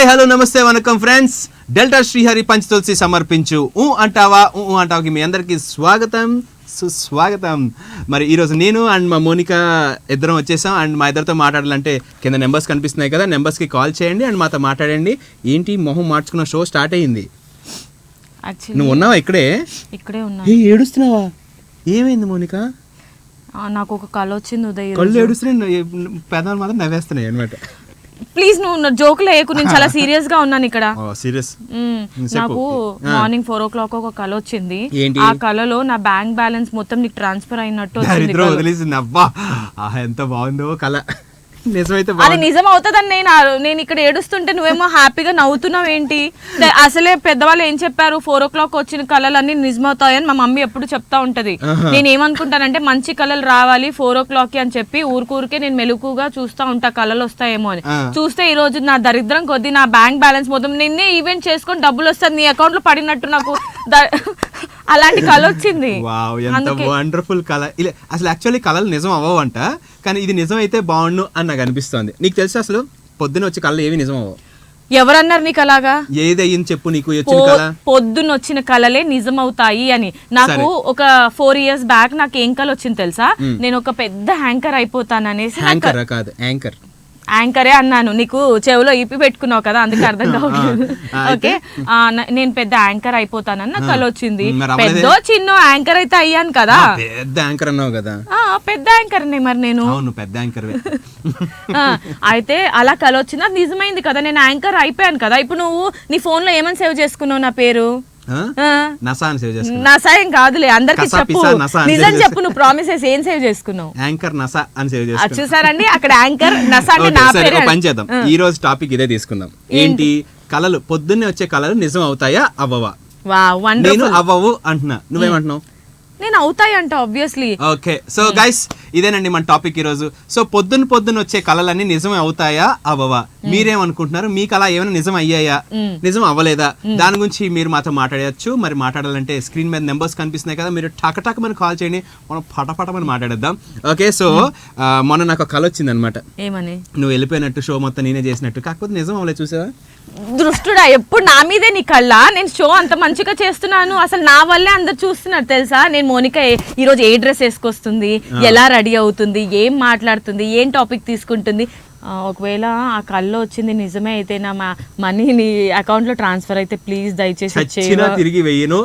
Hello నమస్తే వనకం friends. Delta Srihari Panchatulasi సమర్పించు అంటావా అంటావాకి మీ అందరికీ స్వాగతం సుస్వాగతం. మరి ఈరోజు నేను అండ్ మా మోనిక ఇద్దరం వచ్చేసాం. అండ్ మా ఇద్దరితో మాట్లాడాలంటే కింద నెంబర్స్ కనిపిస్తున్నాయి కదా, నెంబర్స్కి కాల్ చేయండి అండ్ మాతో మాట్లాడండి. ఏంటి మొహం మార్చుకున్న షో స్టార్ట్ అయ్యింది. నువ్వు ఉన్నావా? ఇక్కడే ఉన్నా. ఏడుస్తున్నావా? ఏమైంది మోనిక? నాకు ఒక కళ వచ్చింది ఉదయ్. కళ్ళు ఏడుస్తున్నాయి, పెదాలు మాత్రం నవ్వేస్తున్నాయి అనమాట. ప్లీజ్ నువ్వు జోకులు వేయకు, నేను చాలా సీరియస్ గా ఉన్నాను ఇక్కడ. నాకు మార్నింగ్ 4 o'clock ఒక కళ వచ్చింది. ఆ కళలో నా బ్యాంక్ బ్యాలెన్స్ మొత్తం నీకు ట్రాన్స్ఫర్ అయినట్టు వదిలేసింది. అబ్బా ఎంత బాగుందో కళ. అది నిజం అవుతుందని నేను ఇక్కడ ఏడుస్తుంటే నువ్వేమో హ్యాపీగా నవ్వుతున్నావు ఏంటి? అసలే పెద్దవాళ్ళు ఏం చెప్పారు, 4 o'clock వచ్చిన కళలన్నీ నిజమవుతాయని మా మమ్మీ ఎప్పుడు చెప్తా ఉంటది. నేను ఏమనుకుంటానంటే మంచి కళలు రావాలి 4 o'clock అని చెప్పి ఊరికే నేను మెలుకుగా చూస్తా ఉంటా కళలు వస్తాయేమో అని. చూస్తే ఈ రోజు నా దరిద్రం కొద్ది నా బ్యాంక్ బ్యాలెన్స్ మొత్తం నిన్నే ఈవెంట్ చేసుకొని డబ్బులు వస్తుంది నీ అకౌంట్ లో పడినట్టు నాకు అలాంటి కళ వచ్చింది. వండర్ఫుల్ కళ. అసలు యాక్చువల్లీ కళలు నిజం అవ్వవంట, కానీ ఇది నిజం అయితే బాగుండు అని నాకు అనిపిస్తుంది. నీకు తెలుసు అసలు పొద్దున వచ్చే కళలు ఏవి నిజం అవ్వవు. ఎవరన్నారు నీకు అలాగా? ఏదయ్యింది చెప్పు. నీకు వచ్చిన కళ పొద్దున్న వచ్చిన కళలే నిజం అవుతాయి అని. నాకు ఒక 4 years బ్యాక్ నాకు ఏం కళ వచ్చింది తెలుసా? నేను ఒక పెద్ద హ్యాంకర్ అయిపోతాను అనేసి. యాంకరే అన్నాను. నీకు చెవిలో ఈపి పెట్టుకున్నావు కదా, అందుకే అర్థం కావట్లేదు. ఓకే, నేను పెద్ద యాంకర్ అయిపోతానన్న కళ వచ్చింది. పెద్ద చిన్న యాంకర్ అయితే అయ్యాను కదా. పెద్ద యాంకర్ అన్నావు కదా. పెద్ద యాంకర్ మరి నేను పెద్ద యాంకర్. అయితే అలా కళ వచ్చింది, నిజమైంది కదా, నేను యాంకర్ అయిపోయాను కదా. ఇప్పుడు నువ్వు నీ ఫోన్ లో ఏమని సేవ్ చేసుకున్నావు నా పేరు? నసా ఏం కాదులే, అందరికి చెప్పు, నిజం చెప్పు. నువ్వు ప్రామిసెస్ ఏం సేవ్ చేసుకున్నావు? యాంకర్ నసా అని సేవ్ చేసుకున్నావు. చూసారండి, అక్కడ యాంకర్ నసా అంటే నా పేరు. పని చేద్దాం, ఈ రోజు టాపిక్ ఇదే తీసుకుందాం. ఏంటి? కళలు పొద్దున్నే వచ్చే కళలు నిజం అవుతాయా అవ్వవా? నేను అవ్వవు అంటున్నా, నువ్వేమంటున్నావు? నేను అవుతాయి అంట ఆబ్వియస్లీ. ఓకే, సో గైస్ ఇదేనండి మన టాపిక్ ఈ రోజు. సో పొద్దున్న వచ్చే కళలన్నీ నిజం అవుతాయా అవ్వవా? మీరేమనుకుంటున్నారు? మీ కళ ఏమైనా నిజం అయ్యాయా, నిజం అవ్వలేదా? దాని గురించి మీరు మాతో మాట్లాడచ్చు. మరి మాట్లాడాలంటే స్క్రీన్ మీద నెంబర్స్ కనిపిస్తున్నాయి కదా, మీరు టక్ మన కాల్ చేయండి, మనం పటపటమని మాట్లాడేద్దాం. ఓకే, సో మొన్న నాకు ఒక కళ వచ్చింది అనమాట. ఏమని? నువ్వు వెళ్ళిపోయినట్టు, షో మొత్తం నేనే చేసినట్టు. కాకపోతే నిజం అవ్వలేదు. చూసావా? దృష్టుడా, ఎప్పుడు నా మీదే నీ కళ్ళ. నేను షో అంత మంచిగా చేస్తున్నాను, అసలు నా వల్లే అందరు చూస్తున్నారు తెలుసా. నేను మోనిక ఈరోజు ఏ డ్రెస్ వేసుకొస్తుంది, ఎలా రెడీ అవుతుంది, ఏం మాట్లాడుతుంది, ఏం టాపిక్ తీసుకుంటుంది. ఒకవేళ ఆ కళ్ళు వచ్చింది నిజమే అయితే నా మనీ నీ అకౌంట్ లో ట్రాన్స్ఫర్ అయితే ప్లీజ్ దయచేసి తిరిగి వెయ్యను.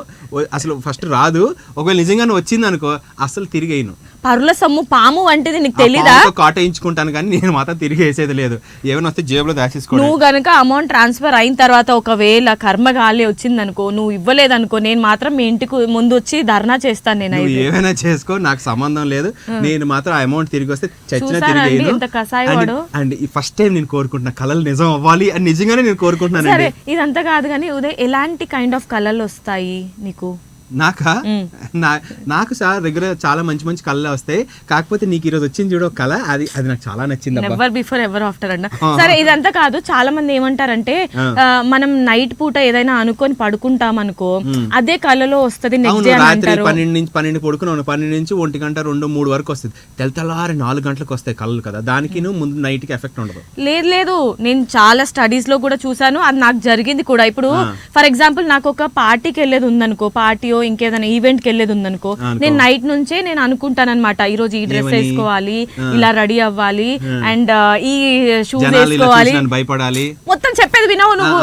అసలు ఫస్ట్ రాదు, ఒకవేళ నిజంగానే వచ్చింది అనుకో అసలు తిరిగి వేయను. పరుల సొమ్ము పాము వంటిది, నీకు తెలీదా? కాటేయించుకుంటాను కానీ నేను మాత్రం తిరిగి వేసేది లేదు. ఏమైనా వస్తే జేబులో దాచేసుకో. నువ్వు గనుక అమౌంట్ ట్రాన్స్ఫర్ అయిన తర్వాత ఒకవేళ కర్మగాలి వచ్చింది అనుకో, నువ్వు ఇవ్వలేదనుకో, నేను మాత్రం మీ ఇంటికి ముందు వచ్చి ధర్నా చేస్తాను. నేను ఏమైనా చేసుకో, నాకు సంబంధం లేదు. నేను మాత్రం ఆ అమౌంట్ తిరిగి వస్తే చచ్చిన తిరిగి. అండ్ ఫస్ట్ టైం నేను కోరుకుంటున్నా కళలు నిజం అవ్వాలి అని, నిజంగానే నేను కోరుకుంటున్నాను. సరే, ఇదంతా కాదు కానీ ఉదయ్, ఎలాంటి కైండ్ ఆఫ్ కళలు వస్తాయి నీకు? నాకు సార్ దగ్గర చాలా మంచి మంచి కళలు వస్తాయి. కాకపోతే నీకు ఈరోజు వచ్చింది చూడ కళ, అది నాకు చాలా నచ్చింది. ఎవర్ బిఫోర్ ఎవర్ ఆఫ్టర్ అన్న. సరే, ఇదంతా కాదు. చాలా మంది ఏమంటారంటే మనం నైట్ పూట ఏదైనా అనుకొని పడుకుంటాం అనుకో, అదే కళలో వస్తుంది. రాత్రి 12 పడుకున్నాను, 12 నుంచి 1 గంట 2-3 వరకు వస్తుంది. తెల్లవారి 4 గంటలకు వస్తాయి కళలు కదా. దానికి ముందు నైట్ కి ఎఫెక్ట్ ఉండదు. లేదు, నేను చాలా స్టడీస్ లో కూడా చూసాను, అది నాకు జరిగింది కూడా. ఇప్పుడు ఫర్ ఎగ్జాంపుల్ నాకు ఒక పార్టీకి వెళ్ళేది ఉందనుకో, పార్టీయో ఇంకేదైనా ఈవెంట్ కి వెళ్ళేది ఉందనుకో, నేను నైట్ నుంచే నేను అనుకుంటాను అనమాట, ఈ రోజు ఈ డ్రెస్ వేసుకోవాలి, ఇలా రెడీ అవ్వాలి, అండ్ ఈ షూస్ వేసుకోవాలి, భయపడాలి. మొత్తం చెప్పేది వినవు నువ్వు.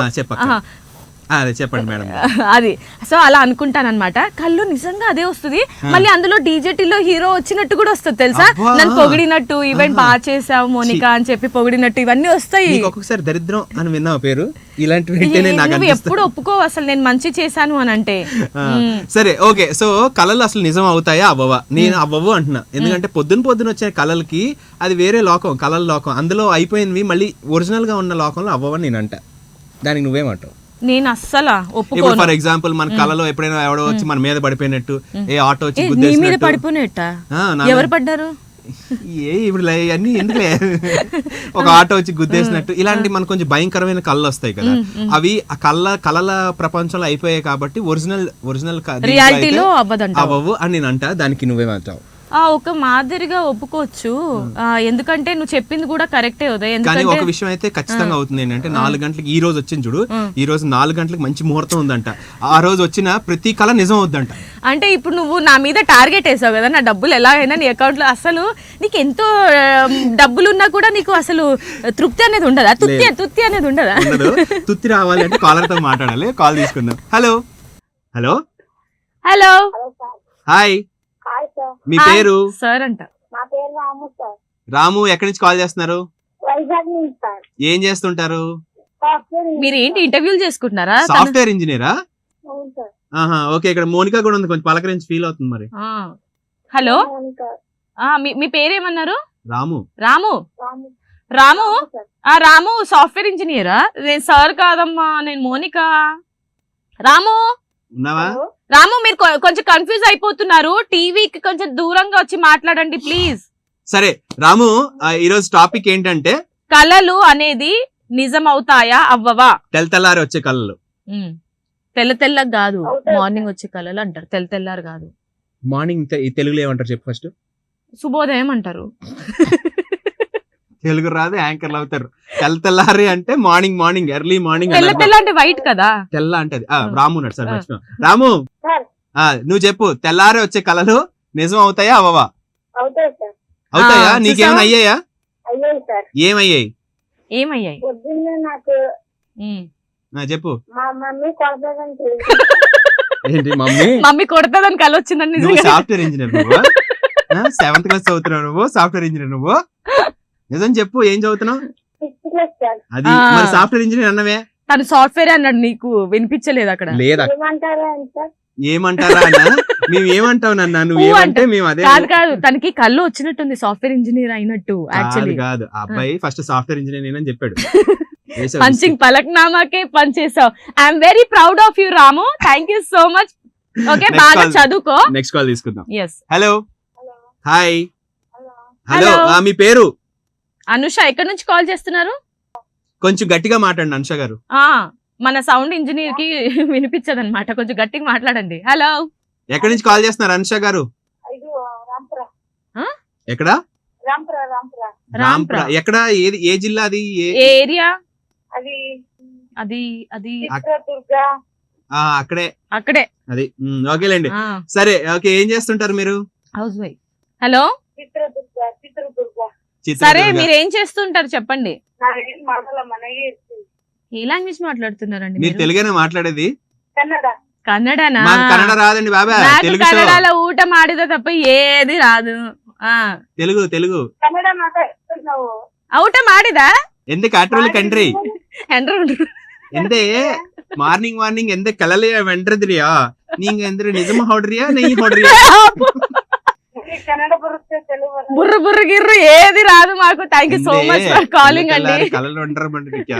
చెప్పండి మేడం. అది సో అలా అనుకుంటాను అనమాట. కళ్ళు నిజంగా అదే వస్తుంది. మళ్ళీ అందులో డీజేటీలో హీరో వచ్చినట్టు కూడా వస్తుంది తెలుసా. నన్ను పొగిడినట్టు, ఈవెంట్ బాగా చేసావు మోనిక అని చెప్పి పొగిడినట్టు, ఇవన్నీ వస్తాయి. ఒక్కొక్కసారి దరిద్రం అని విన్నావు పేరు, ఇలాంటివి ఎప్పుడు ఒప్పుకోవు అసలు నేను మంచి చేశాను అని అంటే. సరే, ఓకే, సో కళలు అసలు నిజం అవుతాయా అవ్వవా? నేను అవ్వవు అంటున్నా. ఎందుకంటే పొద్దున వచ్చే కళలకి అది వేరే లోకం, కళల లోకం. అందులో అయిపోయినవి మళ్ళీ ఒరిజినల్ గా ఉన్న లోకంలో అవ్వవని నేను అంట. దానికి నువ్వేమంటావు? నేను అస్సలు ఒప్పుకోను. ఫర్ ఎగ్జాంపుల్ మన కళలో ఎప్పుడైనా ఎవడో వచ్చి మన మీద పడిపోయినట్టు, ఏ ఆటో వచ్చి మీద పడిపోయినట్ట, ఎవరు పడ్డారు? ఇప్పుడు అన్ని ఎందుకులే, ఒక ఆటో వచ్చి గుద్దేసినట్టు, ఇలాంటి మనకు కొంచెం భయంకరమైన కళలు వస్తాయి కదా. అవి ఆ కళల ప్రపంచంలో అయిపోయాయి కాబట్టి ఒరిజినల్ రియాలిటీలో అవ్వవు అని నేను అంట. దానికి నువ్వేమంటావు? ఒక మాదిరిగా ఒప్పుకోవచ్చు. ఎందుకంటే నువ్వు చెప్పింది కూడా కరెక్టే ఉదయ్. కానీ ఒక విషయం అయితే ఖచ్చితంగా అవుతుంది ఏంటంటే 4 గంటలకు ఈ రోజు వచ్చింది చూడు, ఈ రోజు 4 గంటలకు మంచి ముహూర్తం ఉందంట. ఆ రోజు వచ్చిన ప్రతి కళ నిజం అవుద్దంట. అంటే ఇప్పుడు నువ్వు నా మీద టార్గెట్ వేసావు కదా, నా డబ్బులు ఎలాగైనా నీ అకౌంట్ లో, అసలు నీకు ఎంతో డబ్బులు ఉన్నా కూడా నీకు అసలు తృప్తి అనేది ఉండదా? తుత్తి అనేది ఉండదా? తుత్తి రావాలి అంటే కాలర్ తో మాట్లాడాలి. కాల్ తీసుకుందాం. హలో హలో హలో, హాయ్, మీ పేరు? సార్ అంట. మా పేరు రాము సార్. రాము, ఎక్కడి నుంచి కాల్ చేస్తున్నారు? వైజాగ్ నుంచి సార్. ఏం చేస్తుంటారు? సాఫ్ట్వేర్ మీరు ఏంటి ఇంటర్వ్యూలు చేసుకుంటున్నారా? సాఫ్ట్వేర్ ఇంజనీరా? అవును సార్. ఆహా, ఓకే. ఇక్కడ మోనికా కూడా ఉంది, కొంచెం పలకరించి ఫీల్ అవుతుంది మరి. హలో, మౌనిక. మీ పేరేమన్నారు? రాము. రాము, రాము. రాము. సార్. రాము సాఫ్ట్వేర్ ఇంజనీరా? నేను సార్ కాదమ్మా, నేను మోనిక. రాము, ఉన్నావా? హలో. రాము, మీరు కొంచెం కన్ఫ్యూజ్ అయిపోతున్నారు. టీవీకి కొంచెం దూరంగా వచ్చి మాట్లాడండి ప్లీజ్. సరే రాము, ఈరోజు టాపిక్ ఏంటంటే కళలు అనేది నిజం అవుతాయా అవ్వవా? తెల్లారి వచ్చే కళలు. తెల్ల తెల్లగా కాదు, అవుతాయి. మార్నింగ్ వచ్చే కళలు అంటారు, తెల్లారు కాదు. మార్నింగ్ తెలుగులో ఏమంటారు చెప్పు ఫస్ట్. శుభోదయం అంటారు. తెలుగు రాదు, యాంకర్లు అవుతారు. తెల్లారి అంటే మార్నింగ్ ఎర్లీ మార్నింగ్. తెల్ల అంటే వైట్ కదా. తెల్ల అంటే అది. రాము ఉన్నాడు సార్, మర్చిపోయాం. రాము, సార్. నువ్వు చెప్పు, తెల్లారి వచ్చే కళలు నిజం అవుతాయా అవ్వవా? అవుతాయి సార్. అవుతాయా? చూసావా? నీకేమైనా అయ్యాయా? అయ్యాయి సార్. ఏమయ్యాయి? ఏమయ్యాయి? పొద్దున్నే నాకు చెప్పు. మా మమ్మీ కొడతాదని తెలియదు. ఏంటి మమ్మీ? మమ్మీ కొడతాదని కళ వచ్చిందని నువ్వు నిజంగా. సాఫ్ట్వేర్ ఇంజనీర్ నువ్వు? 7th క్లాస్ చదువుతున్నావు నువ్వు? సాఫ్ట్వేర్ ఇంజనీర్ నువ్వు? నిజం చెప్పు, ఏం చదువుతున్నావు? 6th class sir. అది మరి సాఫ్ట్వేర్ ఇంజనీర్ అన్నవే. తను సాఫ్ట్వేర్ అన్నాడు, నీకు వినిపించలేదు అక్కడ? లేదా? ఏమంటారా అని సార్? ఏమంటారా అన్న? మేము ఏమంటావు నన్ను? నువ్వు ఏమంటే మేము అదే. కాదు, తనకి కళ్ళు వచ్చినట్టుంది సాఫ్ట్వేర్ ఇంజనీర్ అయినట్టు. యాక్చువల్లీ కాదు, ఆ అబ్బాయి ఫస్ట్ సాఫ్ట్వేర్ ఇంజనీర్ అని చెప్పాడు. పంచింగ్ పలక్నామాకే పనిచేసావు. I am very proud of you Ramu. Thank you so much. Okay, Next బాగా call. చదువుకో. నెక్స్ట్ కాల్ తీసుకుందాం. Yes. Hello hello. Hi. Hello. Hello, Hello. మీ పేరు? అనుష, ఎక్కడి నుంచి కాల్ చేస్తున్నారు? కొంచెం గట్టిగా మాట్లాడండి అనుష గారు. మన సౌండ్ ఇంజనీర్ కి వినిపించదు అనమాట, కొంచెం గట్టిగా మాట్లాడండి. హలో, ఎక్కడి నుంచి కాల్ చేస్తున్నారు అనుష గారు? అయ్యో రాంపురా. ఎక్కడ? రాంపురా. రాంపురా. రాంపుర. ఎక్కడ? ఏ జిల్లా అది? ఏ ఏరియా అది అది? అది చిత్రదుర్గ. అక్కడే. అక్కడే. అది ఓకేలేండి. సరే, ఓకే. ఏం చేస్తుంటారు మీరు? House wife. హలో, చిత్రదుర్గ. సరే చిత్రదుర్గ. మీరు ఏం చేస్తుంటారు చెప్పండి. నాకేం మాటల మనకి ఏ లాంగ్వేజ్ మాట్లాడుతున్నారండి మీరు మీరు? తెలుగేనా మాట్లాడేది? కన్నడ. కన్నడనా? మాకు కన్నడ రాదండి బాబా. నాకు తెలుగు show. కన్నడలో ఊట మాడితే తప్ప ఏది రాదు. తెలుగు కన్నడ మాట్లాడుతున్నావు. ಊಟ ಮಾಡಿದ ಎಂದೆ ಕಾಟ್ರೋಲಿ ಕಂಡ್ರಿ ಎಂಡ್ರು ಎಂದೆ ಮಾರ್ನಿಂಗ್ ಎಂದೆ ಕಲಲೆ ವೆಂಡ್ರದ್ರಿಯಾ ನೀಂಗ ಅಂದ್ರೆ ನಿಜಮ ಹೊಡ್ರಿಯಾ ನೈ ಹೊಡ್ರಿಯಾ కన్నడ బರುತ್ತೆ, తెలుగు బರುತ್ತೆ. బుర్ర బుర్ర గిర్రు ఏది రాదు మాకు. Thank you so much for calling అండి. కలలు వండరు బండిక్యా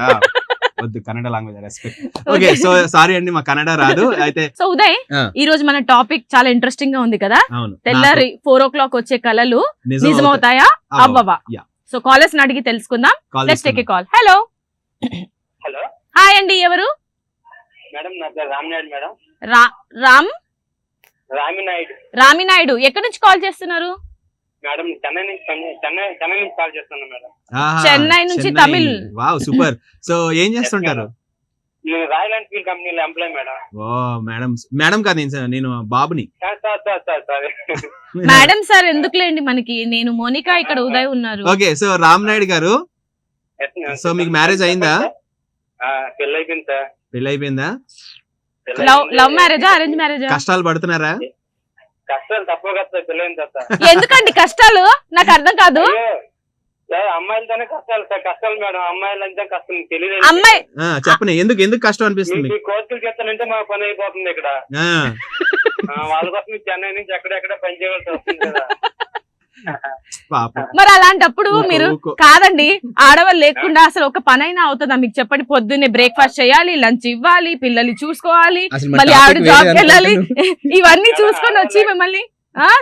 వద్దు, Kannada language respect. Okay, so sorry అండి, మా కన్నడ రాదు. అయితే సో ఉదయ్, ఈ రోజు మన టాపిక్ చాలా ఇంట్రెస్టింగ్ గా ఉంది కదా. అవును, తెల్లారి 4 o'clock వచ్చే కళలు నిజమవుతాయా అవ్వవా? సో కాలర్స్ ని అడిగి తెలుసుకుందాం. Let's take a call. Hello hello, hi అండి, ఎవరు? మేడం నా పేరు రామినాయుడు మేడం. రామ్ రామినాయుడు. రామినాయుడు, ఎక్కడి నుంచి కాల్ చేస్తున్నారు? మేడం చెన్నై నుంచి కాల్ చేస్తున్నాను మేడం. చెన్నై నుంచి తమిళ్. Wow, super. సో ఏం చేస్తుంటారు? నేను రాయల్ ఎన్ఫీల్డ్ కంపెనీలో ఎంప్లాయ్ మేడం. ఓ మేడం కాదు, నేను బాబుని. సారీ మేడం సార్ ఎందుకులేండి మనకి, నేను మోనికా, ఇక్కడ ఉదయ్ ఉన్నారు. ఓకే, సో రామ్ నాయుడు గారు, సో మీకు మ్యారేజ్ అయిందా? పెళ్ళి అయిపోయింది సార్. పెళ్లి అయిపోయిందా? లవ్ మ్యారేజా అరేంజ్ మ్యారేజా? కష్టాలు పడుతున్నారా? కష్టాలు తప్ప కదా పెళ్ళి అయిన తర్వాత. ఎందుకండి కష్టాలు? నాకు అర్థం కాదు. అమ్మాయిలతోనే కష్టాలు సార్. కష్టాలు మేడం, అమ్మాయిలంటే కష్టం తెలియదు. అమ్మాయి చెప్పండి, ఎందుకు కష్టం అనిపిస్తుంది? మీ కోర్టులు చెప్తానంటే మా పని అయిపోతుంది ఇక్కడ. వాళ్ళ కోసం చెన్నై నుంచి ఎక్కడెక్కడ పని చేయవలసి వస్తుంది కదా. మరి అలాంటప్పుడు మీరు కాదండి, ఆడవాళ్ళు లేకుండా అసలు ఒక పని అయినా అవుతుందా మీకు చెప్పండి? పొద్దున్నే బ్రేక్ఫాస్ట్ చేయాలి, లంచ్ ఇవ్వాలి, పిల్లల్ని చూసుకోవాలి, మళ్ళీ ఆవిడ జాబ్కి వెళ్ళాలి, ఇవన్నీ చూసుకొని వచ్చి మిమ్మల్ని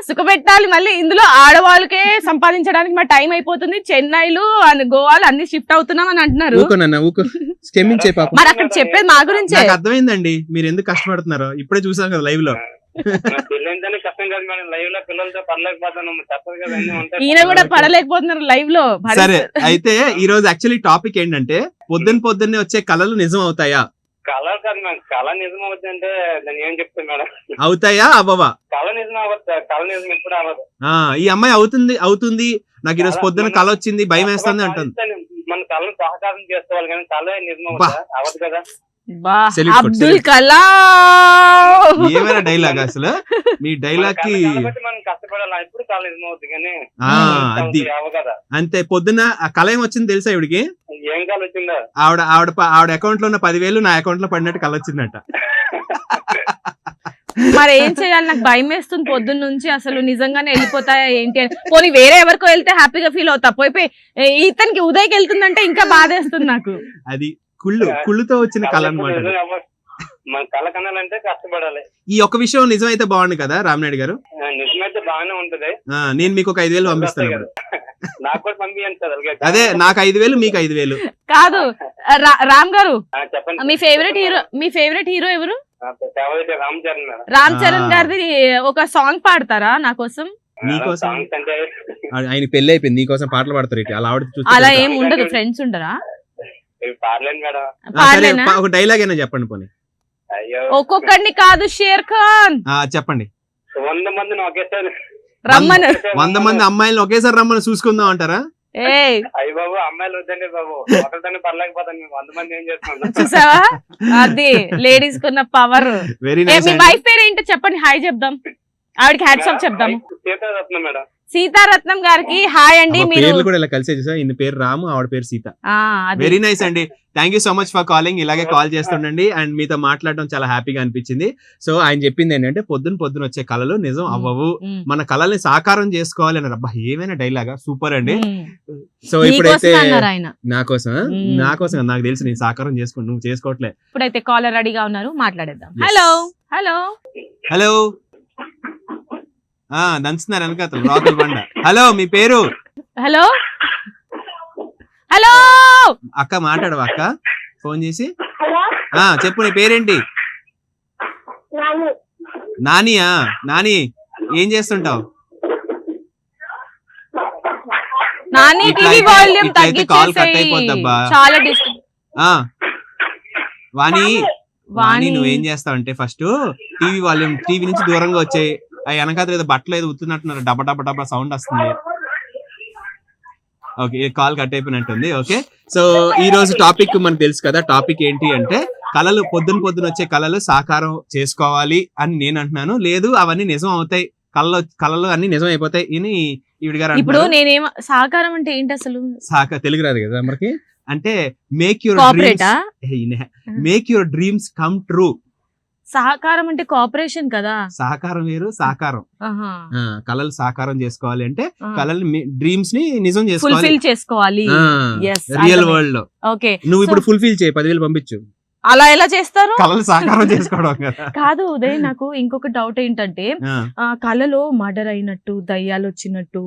సుఖపెట్టాలి. మళ్ళీ ఇందులో ఆడవాళ్ళకే సంపాదించడానికి మా టైం అయిపోతుంది. చెన్నైలు గోవాలు అన్ని షిఫ్ట్ అవుతున్నాం అని అంటున్నారు. మరి అక్కడ చెప్పేది మా గురించే. అర్థమైందండి మీరు ఎందుకు కష్టపడుతున్నారో. ఇప్పుడే చూసాం కదా లైవ్ లో. నా పెళ్లి ఏంటని కష్టం కాదు మేడం, లైవ్ లో పిల్లలతో పడలేకపోతాను, తప్పదు కదా, అన్ని ఉంటాయి. ఈయన కూడా పడలేకపోతున్నారు లైవ్ లో. సరే అయితే ఈ రోజు యాక్చువల్లీ టాపిక్ ఏంటంటే పొద్దున్నే వచ్చే కళలు నిజం అవుతాయా? కళ కాదు మేడం, కళ నిజం అవుతుంది అంటే దాన్ని ఏం చెప్తాను మేడం? అవుతాయా అవ్వవా? కళ నిజం అవ్వదు, కళ నిజం ఎప్పుడు అవ్వదు. ఈ అమ్మాయి అవుతుంది నాకు ఈరోజు పొద్దున్న కళ వచ్చింది, భయం వేస్తుంది అంటుంది. మన కళను సహకారం చేసుకోవాలి కానీ కళ నిజం అవుతుందా? అవ్వదు కదా. అబ్దుల్ కలాం ఏమైనా డైలాగ్ అసలు మీ డైలాగ్ కి మనం కష్టపడాలి, ఎప్పుడు కళ నిజం అవుతుంది కానీ అది అవ్వ కదా. అంతే. పొద్దున్న ఆ కళ ఏమొచ్చింది తెలుసా ఇవిడికి? ఏం కళ వచ్చిందా? ఆవిడ అకౌంట్ లో ఉన్న 10,000 నా అకౌంట్ లో పడినట్టు కళ వచ్చిందంట. మరి ఏం చేయాలి, నాకు భయం వేస్తుంది పొద్దున్న నుంచి. అసలు నిజంగానే వెళ్ళిపోతాయా ఏంటి అని. పోనీ వేరే ఎవరికో వెళ్తే హ్యాపీగా ఫీల్ అవుతా, పోయిపోయి ఇతనికి ఉదయ్కి వెళ్తుందంటే ఇంకా బాధేస్తుంది నాకు. అది కుళ్ళుతో వచ్చిన కళ అన్నమాట. మన కళ కనాలంటే కష్టపడాలి. ఈ ఒక్క విషయం నిజమైతే బాగుంది కదా రామనాయుడు గారు? నిజమైతే బాగానే ఉంటది. నేను మీకు ఒక 5,000 పంపిస్తాను కదా, నాకు కూడా పంపించండి సార్. అలాగే అదే నాకు 5,000 మీకు 5,000 కాదు. రామ్ గారు చెప్పండి. మీ ఫేవరెట్ హీరో ఎవరు? రామ్ చరణ్ మేడం. రామ్ చరణ్ గారిది ఒక సాంగ్ పాడతారా నా కోసం? నీకోసం సాంగ్స్ అంటే ఆయన పెళ్లి అయిపోయింది, నీకోసం పాటలు పాడతారు ఇటు. అలా ఆవిడ అలా ఏం ఉండదు, ఫ్రెండ్స్ ఉండరా? పాడలేను మేడం. పాడలేనా? ఒక డైలాగ్ అయినా చెప్పండి పోనీ. అయ్యో, ఒక్కొక్కడిని కాదు, షేర్ ఖాన్ చెప్పండి. 100 మందిని ఒకేసారి రమ్మను. 100 మంది అమ్మాయిలను ఒకేసారి రమ్మని చూసుకుందాం అంటారా? ఏయ్ అయ్య బాబు, అమ్మాయిలు వద్దండి బాబు, ఒకరితోనే పడలేకపోతాను. మేము 100 మంది ఏం చేస్తున్నాం? చూసావా, అది లేడీస్ కున్న పవర్. వెరీ మీ నైస్. వైఫ్ పేరు ఏంటో చెప్పండి, హాయ్ చెప్దాం. ఆవిడకి హ్యాట్స్ ఆఫ్ చెప్దాము. సీతారత్నం మేడం. సీతారత్నం గారికి హాయ్ అండి. మీరు పేర్లు కూడా ఇలా కలిసే చూసా, ఈయన పేరు రాము, ఆవిడ పేరు సీత. అది. వెరీ నైస్ అండి. Thank you so much for calling. ఇలాగే కాల్ చేస్తుండండి. అండ్ మీతో మాట్లాడడం చాలా హ్యాపీగా అనిపించింది. సో ఆయన చెప్పింది ఏంటంటే పొద్దున వచ్చే కళలు నిజం అవ్వవు, మన కళల్ని సాకారం చేసుకోవాలి అన్నారు. అబ్బా ఏమైనా డైలాగా, సూపర్ అండి. సో ఇప్పుడైతే నా కోసం నాకు తెలుసు, నేను సాకారం చేసుకోండి, నువ్వు చేసుకోవట్లే. ఇప్పుడైతే కాలర్ రెడీగా ఉన్నారు, మాట్లాడేద్దాం. హలో హలో హలో దంచుతున్నారు వెనకాతలు రాకుల బండ. హలో మీ పేరు? హలో హలో అక్క మాట్లాడవా అక్క ఫోన్ చేసి? చెప్పు నీ పేరేంటి? నానియా? నాని ఏం చేస్తుంటావు? Nani TV volume call cut తగ్గించేసేయ్, అయిపోద్దబ్బా. చాలా డిస్టర్బ్. వాణి నువ్వేం చేస్తావంటే ఫస్ట్ టీవీ వాల్యూమ్ టీవీ నుంచి దూరంగా వచ్చాయి. ఆ వెనకాల ఏదో బట్టలు ఏదో ఉత్తున్నట్టున్నారు, డబ్బా డబ్బా డబ్బా సౌండ్ వస్తుంది. ఓకే, కాల్ కట్ అయిపోయినట్టుంది. ఓకే, సో ఈ రోజు టాపిక్ మనకు తెలుసు కదా. టాపిక్ ఏంటి అంటే కళలు, పొద్దున వచ్చే కళలు సాకారం చేసుకోవాలి అని నేను అంటున్నాను. లేదు అవన్నీ నిజం అవుతాయి, కళలు అన్ని నిజం అయిపోతాయి అని ఈవిడ గారు. ఇప్పుడు నేనేం సాకారం అంటే ఏంటి అసలు? తెలుగు రాదు కదా మనకి. అంటే make your dreams come true. సహకారం అంటే కోఆపరేషన్ కదా. సహకారం వేరు, సాకారం. కళలు సాకారం చేసుకోవాలి అంటే కళలు డ్రీమ్స్ ని నిజం చేసుకోవాలి రియల్ వరల్డ్ లో. ఓకే, నువ్వు ఇప్పుడు ఫుల్ఫిల్ చేయి, 10,000 పంపించు. అలా ఎలా చేస్తారు? కళలు సాకారం చేసుకోవడం కాదు ఉదయ్, నాకు ఇంకొక డౌట్ ఏంటంటే కళలో మర్డర్ అయినట్టు, దయ్యాలు వచ్చినట్టు,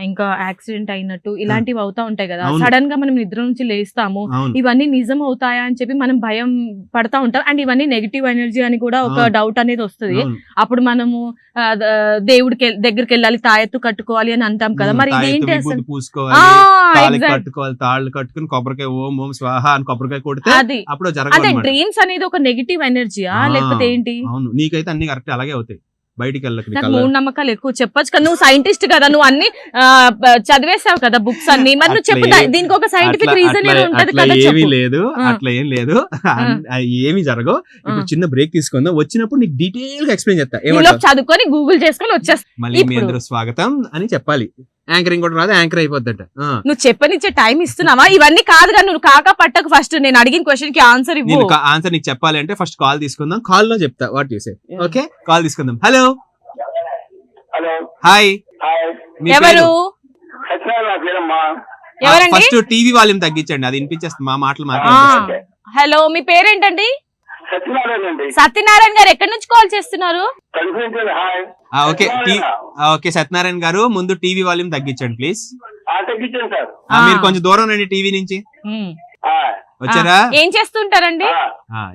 ఇంకా యాక్సిడెంట్ అయినట్టు ఇలాంటివి అవుతా ఉంటాయి కదా. సడన్ గా మనం నిద్ర నుంచి లేస్తాము, ఇవన్నీ నిజం అవుతాయా అని చెప్పి మనం భయం పడతా ఉంటాం. అండ్ ఇవన్నీ నెగిటివ్ ఎనర్జీ అని కూడా ఒక డౌట్ అనేది వస్తుంది. అప్పుడు మనము దేవుడికి దగ్గరికి వెళ్ళాలి, తాయెత్తు కట్టుకోవాలి అని అంటాం కదా. మరి ఇదేంటి అసలు? కట్టుకోవాలి, తాళ్ళు కట్టుకుని కొబ్బరికాయ ఓం ఓం స్వాహ అని కొబ్బరికాయ కొడితే అది అప్పుడు జరగదు. డ్రీమ్స్ అనేది ఒక నెగిటివ్ ఎనర్జీయా లేకపోతే ఏంటి? అవును, నీకైతే అన్ని కరెక్ట్ అలాగే అవుతాయి. బయటికి నాకు మూఢనమ్మకాలు ఎక్కువ చెప్పొచ్చు కదా. నువ్వు సైంటిస్ట్ కదా, నువ్వు అన్ని చదివేసావు కదా బుక్స్ అన్ని. మరి నువ్వు చెప్పు, దీనికి ఒక సైంటిఫిక్ రీజన్ ఉంటది కదా. ఏమీ లేదు, అట్లా ఏం లేదు, ఏమి జరగవు. ఇప్పుడు చిన్న బ్రేక్ తీసుకుందాం, వచ్చినప్పుడు నీకు డీటెయిల్ గా ఎక్స్ప్లెయిన్ చేస్తా. చదువుకొని గూగుల్ చేసుకొని వచ్చేస్తా. మళ్ళీ మీ అందరూ స్వాగతం అని చెప్పాలి. యాంకరింగ్ కూడా రాదు, యాంకర్ అయిపోద్దట. నువ్వు చెప్పనిచ్చే టైం ఇస్తున్నావా? ఇవన్నీ కాదుగా, నువ్వు కాక పట్టకు. ఫస్ట్ నేను అడిగిన క్వశ్చన్ కి ఆన్సర్ ఇవ్వు. ఆన్సర్ నీకు చెప్పాలి అంటే ఫస్ట్ కాల్ తీసుకుందాం. కాల్ లో చెప్తా what you say. Okay, call తీసుకుందాం. Hello hello, hi. ఎవరు? ఎవరండి? ఫస్ట్ టీవీ వాల్యూమ్ తగ్గించండి, అది వినిపించేస్తుంది, మా మాటలు మాట్లాడుతుంది. హలో, మీ పేరేంటండి? సత్యనారాయణ. సత్యనారాయణ గారు ఎక్కడి నుంచి కాల్ చేస్తున్నారు? ఓకే ఓకే, సత్యనారాయణ గారు ముందు టీవీ వాల్యూమ్ తగ్గించండి ప్లీజ్. తగ్గించండి సార్. మీరు కొంచెం దూరం రండి టీవీ నుంచి. వచ్చారా ఏం చేస్తుంటారండి?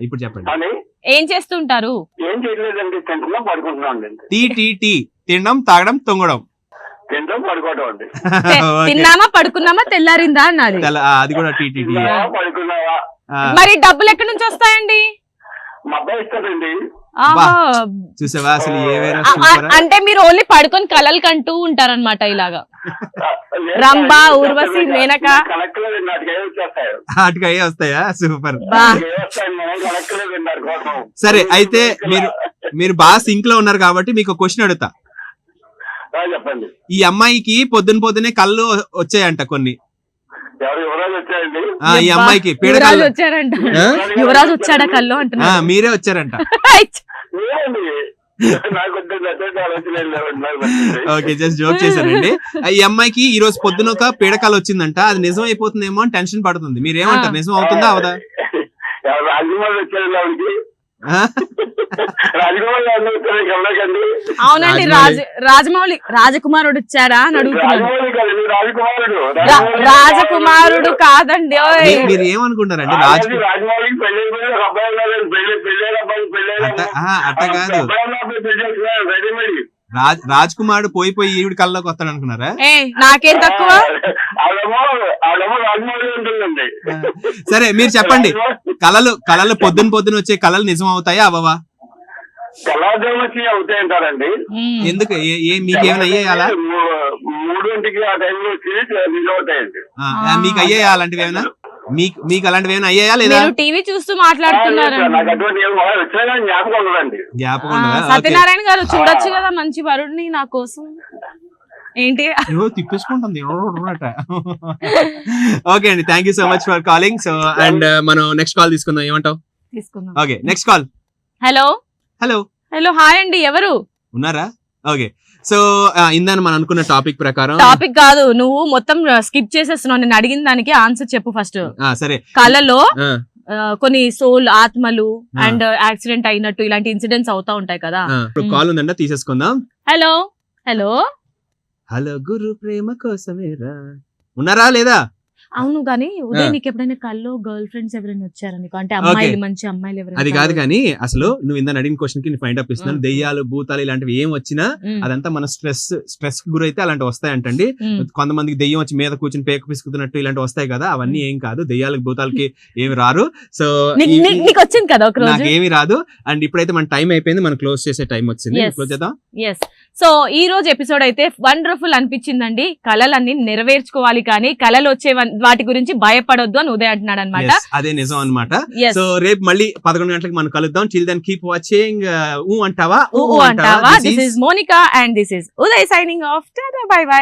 ఇప్పుడు చెప్పండి. అని ఏం చేస్తుంటారు? ఏం చేయలేదండి, తింటున్నాం పడుకుంటున్నాం అండి. టీ తినడం తాగడం తొంగడం. తింటాం పడుకోవడం అండి. Okay. తిన్నామా పడుకున్నామా తెల్లారిందా అన్నది. అది కూడా టీ. తిన్నావా, పడుకున్నావా? మరి డబ్బులు ఎక్కడి నుంచి వస్తాయండి? మా అబ్బాయి ఇస్తాడండి. ఆహా. చూసావా అసలు ఏవేరా అంటే మీరు ఓన్లీ పడుకొని కలలు కంటూ ఉంటారన్నమాట ఇలాగా. రంభ, ఊర్వశి, మేనక కలెక్టర్ నాటికి వచ్చేస్తాయి. వాటికి అయ్యే వస్తాయా? సూపర్. వస్తాయి, మనం కలెక్టర్ తిన్నారు కోసం. సరే అయితే మీరు బాగా సింక్ లో ఉన్నారు కాబట్టి మీకు క్వశ్చన్ అడుగుతా. చెప్పండి. ఈ అమ్మాయికి పొద్దున్నే కళ్ళు వచ్చాయంట కొన్ని. ఎవరు యువరాజు వచ్చాయండి? ఈ అమ్మాయికి యువరాజు పీడకళ్ళు. వచ్చారంట. యువరాజు వచ్చాడా కల్లో అంటున్నా. మీరే వచ్చారంట. ఏమండి నాకు ఓకే, జస్ట్ జోక్ చేశానండి. ఈ అమ్మాయికి ఈ రోజు పొద్దున ఒక పీడకలు వచ్చిందంట. అది నిజం అయిపోతుందేమో అని టెన్షన్ పడుతుంది. మీరేమంటారు, నిజం అవుతుందా అవదా? రాజకుమార్ వచ్చారండి ఆవిడకి. రాజకుమార్ కళ్ళకండి. అవునండి, రాజకుమారుడు వచ్చారా అని అడుగుతున్నాను. రాజమౌళి కాదండి, రాజకుమారుడు. రాజకుమారుడు కాదండి. ఓయ్. మీరు ఏమనుకుంటారండి? రాజమౌళికి పెళ్లి ఒక అబ్బాయి ఉన్నాడు. పెళ్ళైన అబ్బాయి పెళ్ళైన అట్ట కాదు, అబ్బాయి పెళ్లి చేస్తున్నారు రెడీమేడ్. రాజ్ కుమారుడు పోయి ఈవిడ కళ్ళలోకి వస్తాడు అనుకున్నారా? నాకేం తక్కువ. ఆవిడేమో రాజమౌళి ఉంటుందండి. సరే మీరు చెప్పండి, కళలు పొద్దున వచ్చే కళలు నిజం అవుతాయా అవవా? కళాదేవకి అవుతాయి అంటారండి. ఎందుకు? మీకేమైనా అయ్యాయాలా? 3 ఆ టైంలో వచ్చి నిజం అవుతాయండి. మీకు అయ్యాయా అలాంటివి ఏమైనా? మీకు అలాంటివి ఏమైనా అయ్యాయా లేదా? టీవీ చూస్తూ మాట్లాడుతున్నారు. నాకు అటువంటి వచ్చినా జ్ఞాపకం ఉండదండి. జ్ఞాపకం ఉండదా? సత్యనారాయణ గారు చూడొచ్చు కదా మంచి వరుడిని నా కోసం. ఏంటి తిప్పేసుకుంటుంది. ఓకే అండి, thank you so much for calling. So and మనం నెక్స్ట్ కాల్ తీసుకుందాం. ఏమంటావు? తీసుకుందాం. Okay, next call. Hello hello hello, hi అండి. ఎవరు ఉన్నారా? ఓకే, సో ఇందాక మనం అనుకున్న టాపిక్ ప్రకారం. టాపిక్ కాదు, నువ్వు మొత్తం స్కిప్ చేసేస్తున్నావు. నేను అడిగిన దానికి ఆన్సర్ చెప్పు ఫస్ట్. సరే. కళలో కొన్ని సోల్ ఆత్మలు అండ్ యాక్సిడెంట్ అయినట్టు ఇలాంటి ఇన్సిడెంట్స్ అవుతా ఉంటాయి కదా. ఇప్పుడు కాల్ ఉందంట, తీసేసుకుందాం. హలో హలో హలో, గురు ప్రేమ కోసమేరా. ఉన్నారా లేదా? అవును గానీ ఉదయం నీకు ఎప్పుడైనా కల్లో గర్ల్ ఫ్రెండ్స్ ఎవరైనా వచ్చారా నీకు? అంటే అమ్మాయిలు, మంచి అమ్మాయిలు ఎవరైనా? అది కాదు కానీ అసలు నువ్వు ఇందా అడిగిన క్వశ్చన్ కి ఫైండ్ అప్ ఇస్తున్నాను. దెయ్యాలు, భూతాలు ఇలాంటివి ఏం వచ్చినా అదంతా మన స్ట్రెస్ కి గురైతే అలాంటివి వస్తాయంటండి. కొంతమందికి దెయ్యం వచ్చి మీద కూర్చొని పేక పిసుకుతున్నట్టు ఇలాంటివి వస్తాయి కదా, అవన్నీ ఏం కాదు. దెయ్యాలకు, భూతాలకి ఏమి రారు. సో నీకు వచ్చింది కదా ఒక రోజు? నాకేమి రాదు. అండ్ ఇప్పుడైతే మన టైం అయిపోయింది, మనం క్లోజ్ చేసే టైం వచ్చింది. క్లోజ్ చేద్దాం. సో ఈ రోజు ఎపిసోడ్ అయితే వండర్ఫుల్ అనిపించిందండి. కళలన్నీ నెరవేర్చుకోవాలి కానీ కళలు వచ్చే వాటి గురించి భయపడొద్దు అని ఉదయ్ అంటున్నాడు అనమాట. అదే నిజం అనమాట. సో రేపు మళ్ళీ 11 గంటలకు మనం కలుద్దాం. టిల్ దెన్ కీప్ వాచింగ్ ఊ అంటావా. This is Monika and this is Uday signing off. Bye by.